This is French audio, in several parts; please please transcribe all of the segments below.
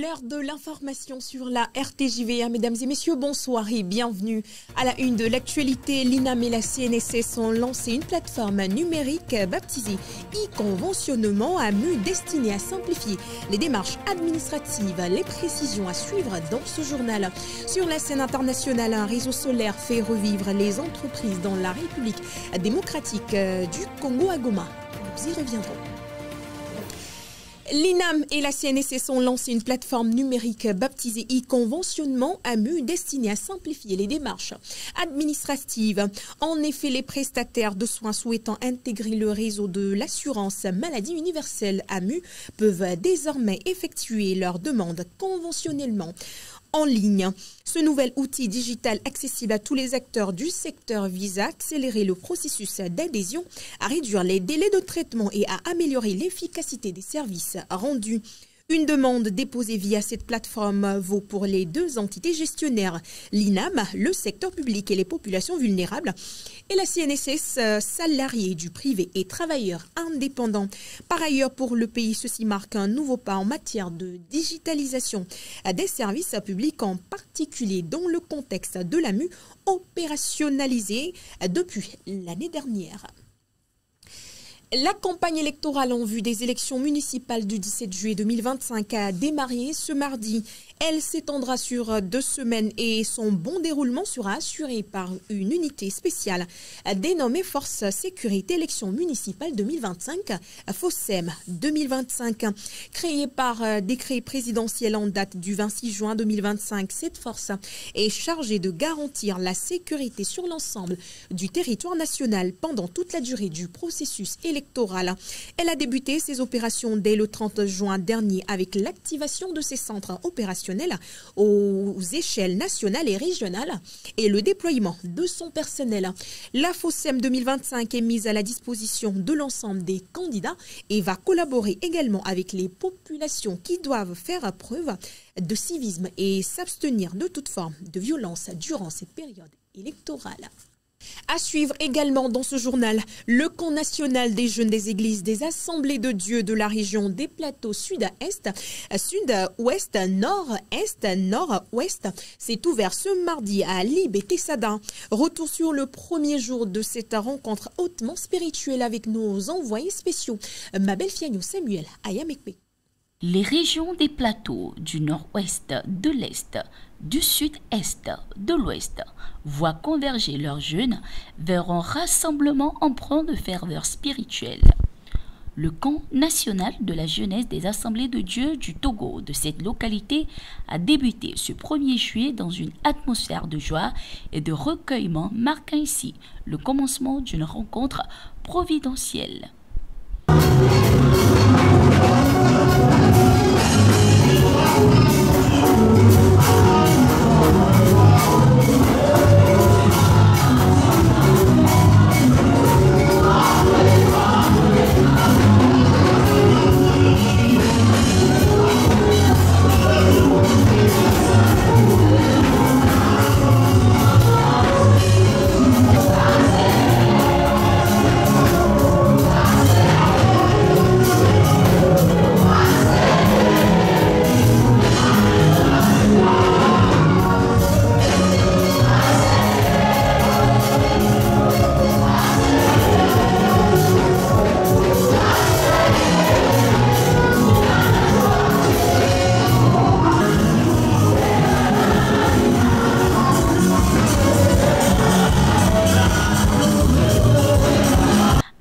L'heure de l'information sur la RTJVA. Mesdames et messieurs, bonsoir et bienvenue. À la une de l'actualité, l'INAM et la CNSS ont lancé une plateforme numérique baptisée e-conventionnement AMU destinée à simplifier les démarches administratives. Les précisions à suivre dans ce journal. Sur la scène internationale, un réseau solaire fait revivre les entreprises dans la République démocratique du Congo à Goma. Nous y reviendrons. L'INAM et la CNSS ont lancé une plateforme numérique baptisée e-conventionnement AMU destinée à simplifier les démarches administratives. En effet, les prestataires de soins souhaitant intégrer le réseau de l'assurance maladie universelle AMU peuvent désormais effectuer leurs demandes conventionnellement en ligne. Ce nouvel outil digital accessible à tous les acteurs du secteur vise à accélérer le processus d'adhésion, à réduire les délais de traitement et à améliorer l'efficacité des services rendus. Une demande déposée via cette plateforme vaut pour les deux entités gestionnaires, l'INAM, le secteur public et les populations vulnérables, et la CNSS, salariés du privé et travailleurs indépendants. Par ailleurs, pour le pays, ceci marque un nouveau pas en matière de digitalisation des services publics, en particulier dans le contexte de l'AMU opérationnalisé depuis l'année dernière. La campagne électorale en vue des élections municipales du 17 juillet 2025 a démarré ce mardi. Elle s'étendra sur 2 semaines et son bon déroulement sera assuré par une unité spéciale dénommée Force Sécurité Élections Municipales 2025, FOSEM 2025. Créée par décret présidentiel en date du 26 juin 2025, cette force est chargée de garantir la sécurité sur l'ensemble du territoire national pendant toute la durée du processus électoral. Elle a débuté ses opérations dès le 30 juin dernier avec l'activation de ses centres opérationnels aux échelles nationales et régionales et le déploiement de son personnel. La FOSEM 2025 est mise à la disposition de l'ensemble des candidats et va collaborer également avec les populations qui doivent faire preuve de civisme et s'abstenir de toute forme de violence durant cette période électorale. À suivre également dans ce journal, le camp national des jeunes des églises des assemblées de Dieu de la région des plateaux sud-est, sud-ouest, nord-est, nord-ouest s'est ouvert ce mardi à Lib et Tessada. Retour sur le premier jour de cette rencontre hautement spirituelle avec nos envoyés spéciaux, Mabel Fiagno, Samuel Ayamekpe. Les régions des plateaux du nord-ouest, de l'est, du sud-est, de l'ouest voient converger leurs jeunes vers un rassemblement empreint de ferveur spirituelle. Le camp national de la jeunesse des assemblées de Dieu du Togo de cette localité a débuté ce 1er juillet dans une atmosphère de joie et de recueillement, marquant ainsi le commencement d'une rencontre providentielle.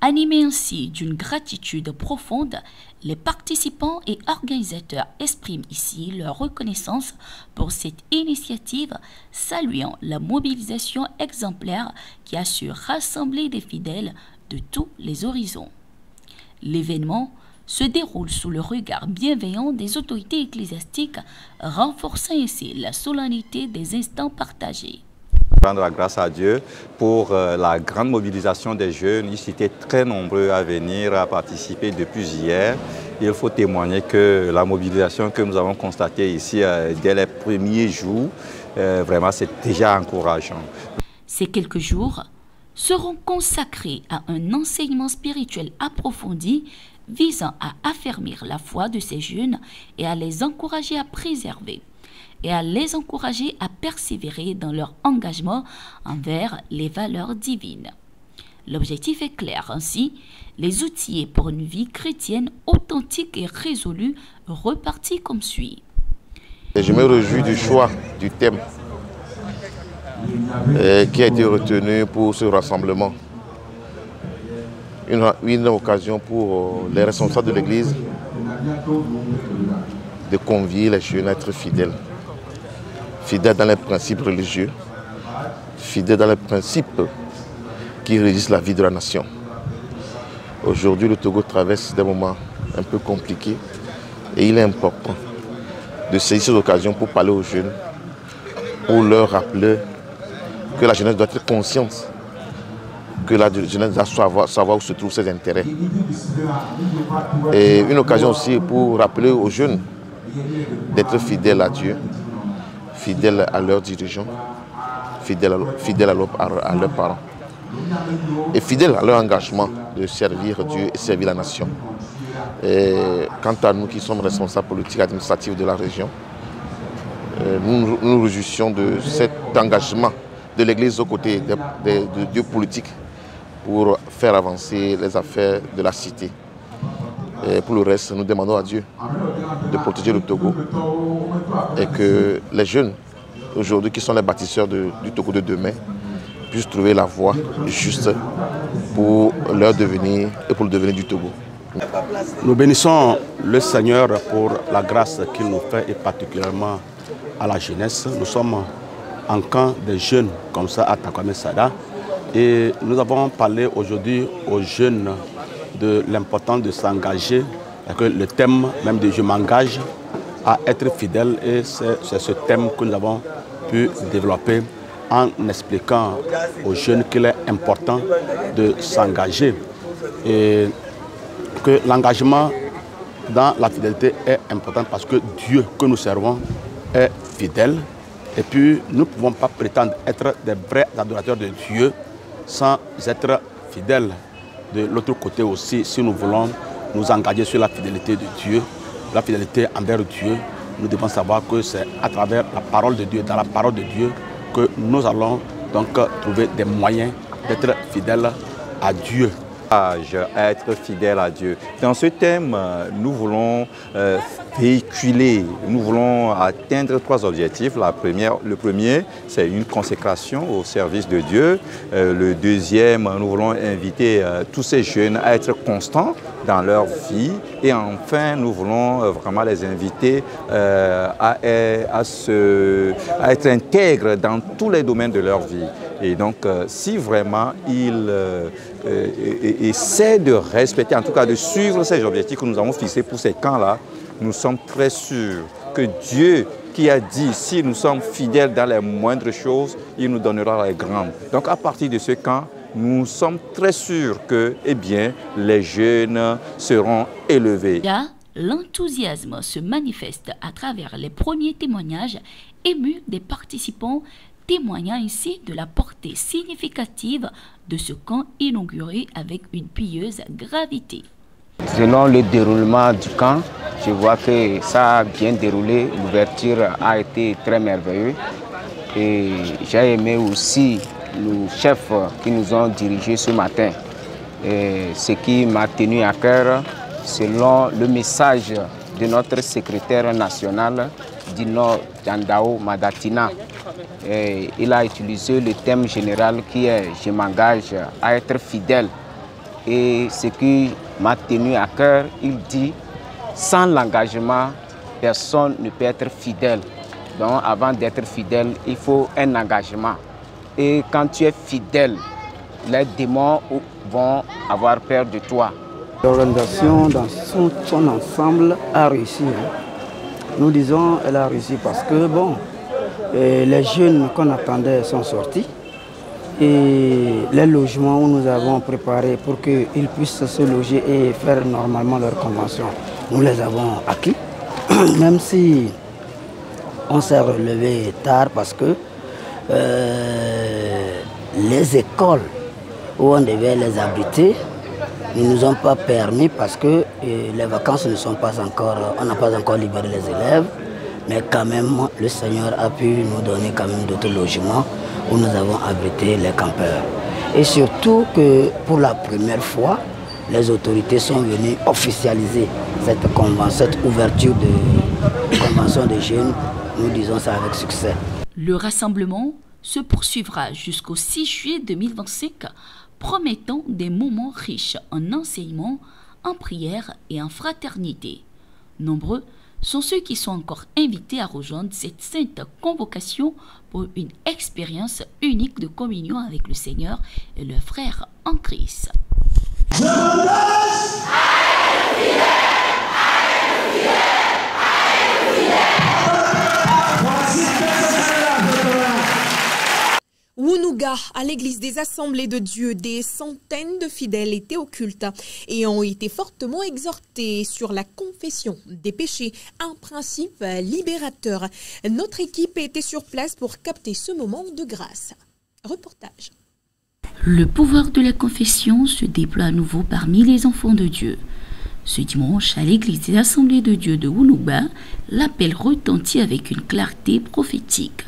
Animés ainsi d'une gratitude profonde, les participants et organisateurs expriment ici leur reconnaissance pour cette initiative, saluant la mobilisation exemplaire qui a su rassembler des fidèles de tous les horizons. L'événement se déroule sous le regard bienveillant des autorités ecclésiastiques, renforçant ainsi la solennité des instants partagés. Rendre la grâce à Dieu pour la grande mobilisation des jeunes. Ils étaient très nombreux à venir, à participer depuis hier. Il faut témoigner que la mobilisation que nous avons constatée ici dès les premiers jours, vraiment c'est déjà encourageant. Ces quelques jours seront consacrés à un enseignement spirituel approfondi visant à affermir la foi de ces jeunes et à les encourager à préserver et à les encourager à persévérer dans leur engagement envers les valeurs divines. L'objectif est clair, ainsi, les outiller pour une vie chrétienne authentique et résolue, repartis comme suit. Et je me réjouis du choix du thème qui a été retenu pour ce rassemblement. Une occasion pour les responsables de l'Église de convier les jeunes à être fidèles. Fidèles dans les principes religieux, fidèles dans les principes qui régissent la vie de la nation. Aujourd'hui, le Togo traverse des moments un peu compliqués et il est important de saisir cette occasion pour parler aux jeunes, pour leur rappeler que la jeunesse doit être consciente, que la jeunesse doit savoir où se trouvent ses intérêts. Et une occasion aussi pour rappeler aux jeunes d'être fidèles à Dieu, fidèles à leurs dirigeants, fidèles à leurs parents et fidèles à leur engagement de servir Dieu et servir la nation. Et quant à nous qui sommes responsables politiques et administratifs de la région, nous nous réjouissons de cet engagement de l'Église aux côtés de Dieu politique pour faire avancer les affaires de la cité. Et pour le reste, nous demandons à Dieu de protéger le Togo et que les jeunes, aujourd'hui, qui sont les bâtisseurs du Togo de demain, puissent trouver la voie juste pour leur devenir et pour le devenir du Togo. Nous bénissons le Seigneur pour la grâce qu'il nous fait et particulièrement à la jeunesse. Nous sommes en camp des jeunes comme ça à Takwame Sada et nous avons parlé aujourd'hui aux jeunes de l'importance de s'engager, que le thème même de je m'engage à être fidèle et c'est ce thème que nous avons pu développer en expliquant aux jeunes qu'il est important de s'engager et que l'engagement dans la fidélité est important parce que Dieu que nous servons est fidèle et puis nous ne pouvons pas prétendre être des vrais adorateurs de Dieu sans être fidèles. De l'autre côté aussi, si nous voulons nous engager sur la fidélité de Dieu, la fidélité envers Dieu, nous devons savoir que c'est à travers la parole de Dieu, dans la parole de Dieu, que nous allons donc trouver des moyens d'être fidèles à Dieu. À être fidèle à Dieu. Dans ce thème, nous voulons véhiculer, nous voulons atteindre 3 objectifs. Le premier, c'est une consécration au service de Dieu. Le deuxième, nous voulons inviter tous ces jeunes à être constants dans leur vie. Et enfin, nous voulons vraiment les inviter à être intègres dans tous les domaines de leur vie. Et donc, si vraiment ils essaient de respecter, en tout cas de suivre ces objectifs que nous avons fixés pour ces camps-là, nous sommes très sûrs que Dieu qui a dit, si nous sommes fidèles dans les moindres choses, il nous donnera les grandes. Donc, à partir de ce camp, nous sommes très sûrs que, eh bien, les jeunes seront élevés. Là, l'enthousiasme se manifeste à travers les premiers témoignages émus des participants, témoignant ici de la portée significative de ce camp inauguré avec une pieuse gravité. Selon le déroulement du camp, je vois que ça a bien déroulé, l'ouverture a été très merveilleuse et j'ai aimé aussi le chef qui nous ont dirigés ce matin. Et ce qui m'a tenu à cœur, selon le message de notre secrétaire national, Dino Jandao Madatina. Et il a utilisé le thème général qui est « Je m'engage à être fidèle ». Et ce qui m'a tenu à cœur, il dit « Sans l'engagement, personne ne peut être fidèle ». Donc avant d'être fidèle, il faut un engagement. Et quand tu es fidèle, les démons vont avoir peur de toi. L'organisation dans son ensemble a réussi. Nous disons qu'elle a réussi parce que bon, les jeunes qu'on attendait sont sortis et les logements où nous avons préparés pour qu'ils puissent se loger et faire normalement leur convention, nous les avons acquis, même si on s'est relevé tard parce que les écoles où on devait les abriter. Ils ne nous ont pas permis parce que les vacances ne sont pas encore, on n'a pas encore libéré les élèves. Mais quand même, le Seigneur a pu nous donner quand même d'autres logements où nous avons abrité les campeurs. Et surtout que pour la première fois, les autorités sont venues officialiser cette convention, cette ouverture de convention des jeunes. Nous disons ça avec succès. Le rassemblement se poursuivra jusqu'au 6 juillet 2025, promettant des moments riches en enseignement, en prière et en fraternité. Nombreux sont ceux qui sont encore invités à rejoindre cette sainte convocation pour une expérience unique de communion avec le Seigneur et leurs frères en Christ. Wunouga, à l'église des Assemblées de Dieu, des centaines de fidèles étaient au culte et ont été fortement exhortés sur la confession des péchés, un principe libérateur. Notre équipe était sur place pour capter ce moment de grâce. Reportage. Le pouvoir de la confession se déploie à nouveau parmi les enfants de Dieu. Ce dimanche, à l'église des Assemblées de Dieu de Wunouga, l'appel retentit avec une clarté prophétique.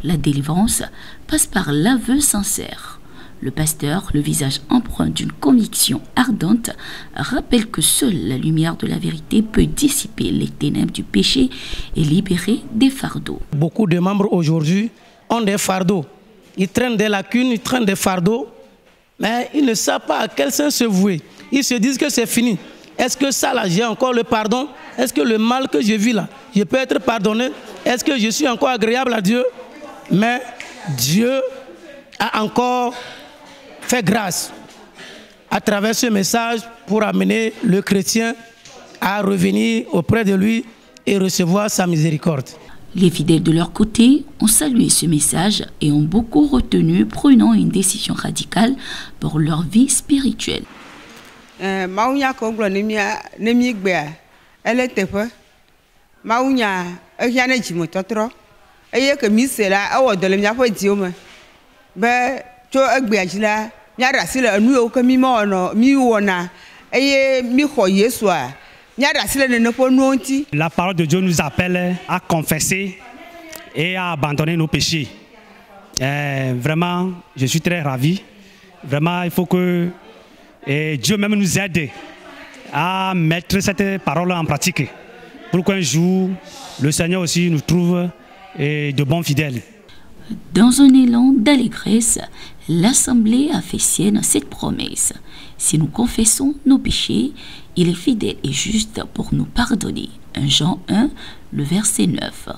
La délivrance passe par l'aveu sincère. Le pasteur, le visage empreint d'une conviction ardente, rappelle que seule la lumière de la vérité peut dissiper les ténèbres du péché et libérer des fardeaux. Beaucoup de membres aujourd'hui ont des fardeaux. Ils traînent des lacunes, ils traînent des fardeaux, mais ils ne savent pas à quel sens se vouer. Ils se disent que c'est fini. Est-ce que ça là, j'ai encore le pardon? Est-ce que le mal que je vis là, je peux être pardonné? Est-ce que je suis encore agréable à Dieu? Mais Dieu a encore fait grâce à travers ce message pour amener le chrétien à revenir auprès de lui et recevoir sa miséricorde. Les fidèles de leur côté ont salué ce message et ont beaucoup retenu, prenant une décision radicale pour leur vie spirituelle. Eye que mi c'est là awo de le mia fo di o me be to egbe ajila mia rasi le nu o ke mi mo no mi wona eye mi kho Yesu a mia rasi le ne fo nu onti. La parole de Dieu nous appelle à confesser et à abandonner nos péchés. Vraiment, je suis très ravi. Vraiment, il faut que Dieu même nous aide à mettre cette parole en pratique pour qu'un jour le Seigneur aussi nous trouve et de bons fidèles. Dans un élan d'allégresse, l'Assemblée a fait sienne cette promesse. Si nous confessons nos péchés, il est fidèle et juste pour nous pardonner. 1 Jean 1, le verset 9.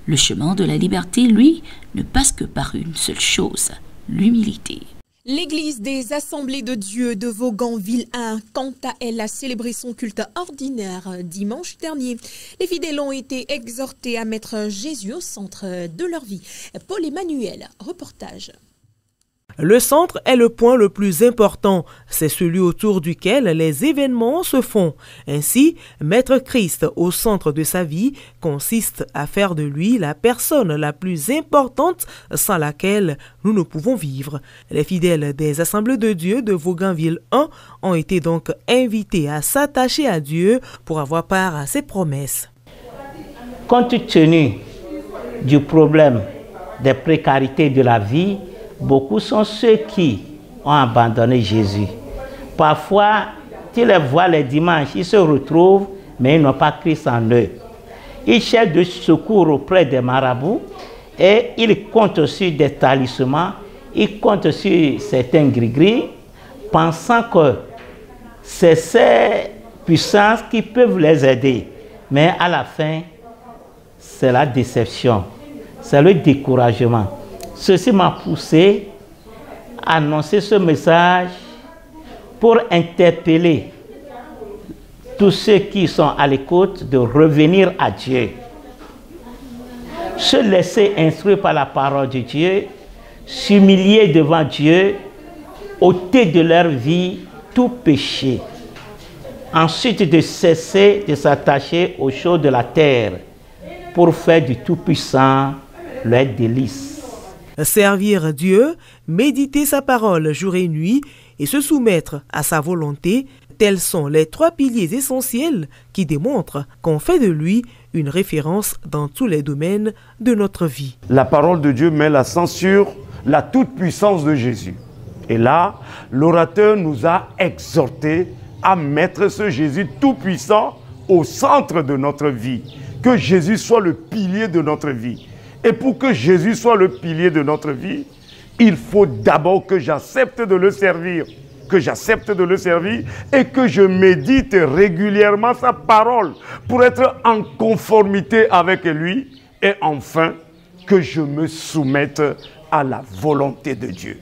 Le chemin de la liberté, lui, ne passe que par une seule chose, l'humilité. L'église des Assemblées de Dieu de Vaughan-Ville 1, quant à elle, a célébré son culte ordinaire dimanche dernier. Les fidèles ont été exhortés à mettre Jésus au centre de leur vie. Paul Emmanuel, reportage. Le centre est le point le plus important, c'est celui autour duquel les événements se font. Ainsi, mettre Christ au centre de sa vie consiste à faire de lui la personne la plus importante sans laquelle nous ne pouvons vivre. Les fidèles des Assemblées de Dieu de Vaughan-Ville 1 ont été donc invités à s'attacher à Dieu pour avoir part à ses promesses. Compte tenu du problème des précarités de la vie, beaucoup sont ceux qui ont abandonné Jésus. Parfois, tu les vois les dimanches, ils se retrouvent, mais ils n'ont pas Christ en eux. Ils cherchent de secours auprès des marabouts et ils comptent sur des talismans, ils comptent sur certains gris-gris, pensant que c'est ces puissances qui peuvent les aider. Mais à la fin, c'est la déception, c'est le découragement. Ceci m'a poussé à annoncer ce message pour interpeller tous ceux qui sont à l'écoute de revenir à Dieu. Se laisser instruire par la parole de Dieu, s'humilier devant Dieu, ôter de leur vie tout péché. Ensuite de cesser de s'attacher aux choses de la terre pour faire du Tout-Puissant leur délice. Servir Dieu, méditer sa parole jour et nuit et se soumettre à sa volonté, tels sont les 3 piliers essentiels qui démontrent qu'on fait de lui une référence dans tous les domaines de notre vie. La parole de Dieu met l'accent sur la toute-puissance de Jésus. Et là, l'orateur nous a exhortés à mettre ce Jésus tout-puissant au centre de notre vie. Que Jésus soit le pilier de notre vie. Et pour que Jésus soit le pilier de notre vie, il faut d'abord que j'accepte de le servir. Que j'accepte de le servir et que je médite régulièrement sa parole pour être en conformité avec lui. Et enfin, que je me soumette à la volonté de Dieu.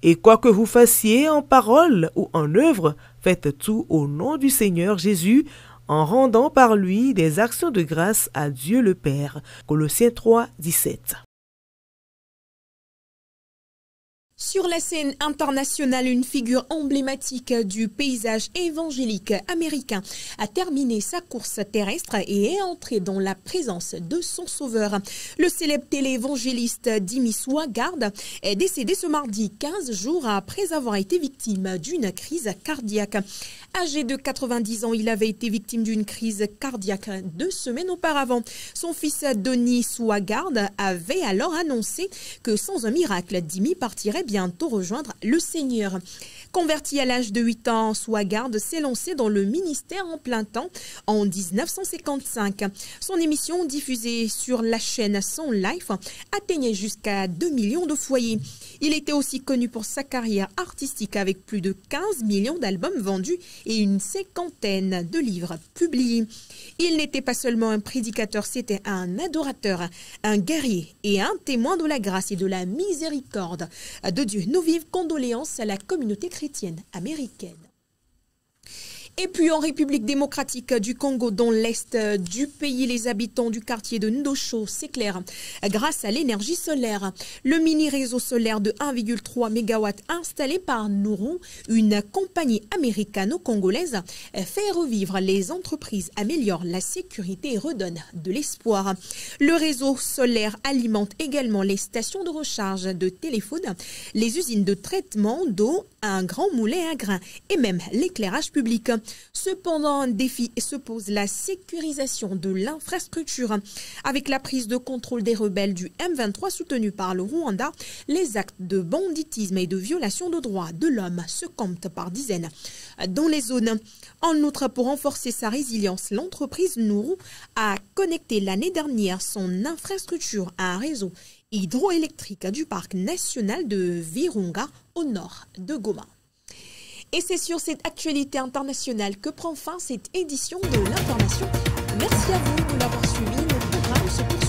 Et quoi que vous fassiez en parole ou en œuvre, faites tout au nom du Seigneur Jésus, en rendant par lui des actions de grâce à Dieu le Père. Colossiens 3, 17. Sur la scène internationale, une figure emblématique du paysage évangélique américain a terminé sa course terrestre et est entré dans la présence de son sauveur. Le célèbre téléévangéliste Jimmy Swaggart est décédé ce mardi 15 jours après avoir été victime d'une crise cardiaque. Âgé de 90 ans, il avait été victime d'une crise cardiaque 2 semaines auparavant. Son fils Donnie Swaggart avait alors annoncé que sans un miracle, Jimmy partirait bientôt rejoindre le Seigneur. Converti à l'âge de 8 ans, Swaggart s'est lancé dans le ministère en plein temps en 1955. Son émission diffusée sur la chaîne Son Life atteignait jusqu'à 2 millions de foyers. Il était aussi connu pour sa carrière artistique avec plus de 15 millions d'albums vendus et une 50aine de livres publiés. Il n'était pas seulement un prédicateur, c'était un adorateur, un guerrier et un témoin de la grâce et de la miséricorde de Dieu. Nos vives condoléances à la communauté chrétienne américaine. Et puis en République démocratique du Congo, dans l'est du pays, les habitants du quartier de Ndosho s'éclairent grâce à l'énergie solaire. Le mini-réseau solaire de 1,3 MW installé par Nourou, une compagnie américano-congolaise, fait revivre les entreprises, améliore la sécurité et redonne de l'espoir. Le réseau solaire alimente également les stations de recharge de téléphone, les usines de traitement d'eau, un grand moulin à grains et même l'éclairage public. Cependant, un défi se pose, la sécurisation de l'infrastructure. Avec la prise de contrôle des rebelles du M23 soutenus par le Rwanda, les actes de banditisme et de violation de droits de l'homme se comptent par dizaines dans les zones. En outre, pour renforcer sa résilience, l'entreprise Nourou a connecté l'année dernière son infrastructure à un réseau hydroélectrique du parc national de Virunga au nord de Goma. Et c'est sur cette actualité internationale que prend fin cette édition de l'Information. Merci à vous de l'avoir suivi. Nos programmes se poursuivent.